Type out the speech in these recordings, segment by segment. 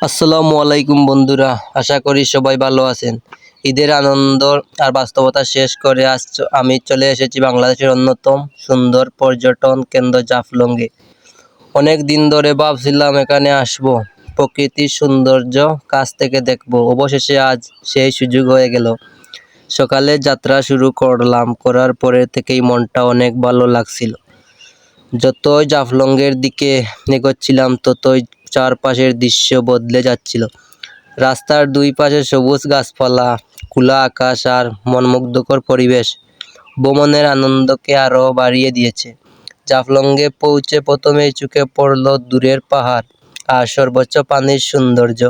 আসসালামু আলাইকুম বন্ধুরা, আশা করি সবাই ভালো আছেন। ঈদের আনন্দ আর বাস্তবতা শেষ করে আজ আমি চলে এসেছি বাংলাদেশের অন্যতম সুন্দর পর্যটন কেন্দ্র জাফলংয়ে। অনেক দিন ধরে ভাবছিলাম এখানে আসব, প্রকৃতির সৌন্দর্য কাছ থেকে দেখব। অবশেষে আজ সেই সুযোগ হয়ে গেল। সকালে যাত্রা শুরু করলাম, করার পরে থেকেই মনটা অনেক ভালো লাগছিল। যতই জাফলংয়ের দিকে এগোচ্ছিলাম ততই চারপাশের দৃশ্য বদলে যাচ্ছিল। রাস্তার দুই পাশে সবুজ গাছপালা, খোলা আকাশ আর মনমুগ্ধকর পরিবেশ ভ্রমণের আনন্দকে আরও বাড়িয়ে দিয়েছে। জাফলংয়ে পৌঁছে প্রথমেই চোখে পড়ল দূরের পাহাড় আর সর্বোচ্চ পানির সৌন্দর্য।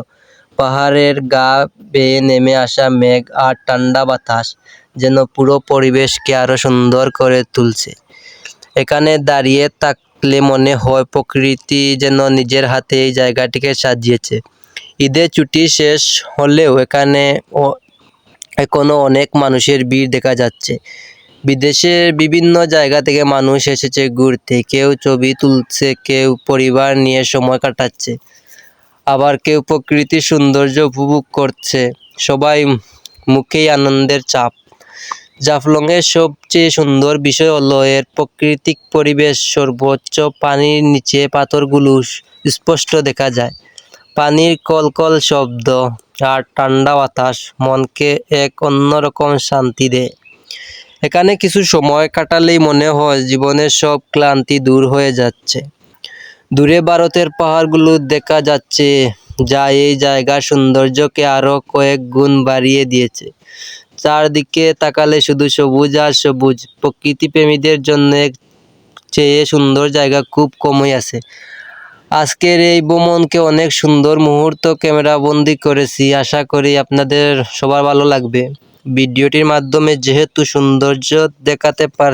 পাহাড়ের গা বেয়ে নেমে আসা মেঘ আর ঠান্ডা বাতাস যেন পুরো পরিবেশকে আরও সুন্দর করে তুলছে। এখানে দাঁড়িয়ে থাকলে মনে হয় প্রকৃতি যেন নিজের হাতে এই জায়গাটিকে সাজিয়েছে। ঈদের ছুটি শেষ হলেও এখানে এখনো অনেক মানুষের ভিড় দেখা যাচ্ছে। বিদেশের বিভিন্ন জায়গা থেকে মানুষ এসেছে ঘুরতে, কেউ ছবি তুলছে, কেউ পরিবার নিয়ে সময় কাটাচ্ছে, আবার কেউ প্রকৃতির সৌন্দর্য উপভোগ করছে। সবাই মুখেই আনন্দের চাপ। জাফলংয়ের সবচেয়ে সুন্দর বিষয় হলো এর প্রাকৃতিক পরিবেশ। সর্বোচ্চ পানির নিচে পাথরগুলো স্পষ্ট দেখা যায়। পানির কলকল শব্দ আর ঠান্ডা বাতাস মনকে এক অন্যরকম শান্তি দেয়। এখানে কিছু সময় কাটালেই মনে হয় জীবনের সব ক্লান্তি দূর হয়ে যাচ্ছে। দূরে ভারতের পাহাড়গুলো দেখা যাচ্ছে, যা এই জায়গার সৌন্দর্যকে আরও কয়েক গুণ বাড়িয়ে দিয়েছে। চারদিকে তাকালে শুধু সবুজ আর সবুজ। প্রকৃতিপ্রেমীদের জন্য এর চেয়ে সুন্দর জায়গা খুব কমই আছে। আজকের এই ভ্রমণকে অনেক সুন্দর মুহূর্ত ক্যামেরাবন্দি করেছি, আশা করি আপনাদের সবার ভালো লাগবে। ভিডিওটির মাধ্যমে যেহেতু সৌন্দর্য দেখাতে পারছি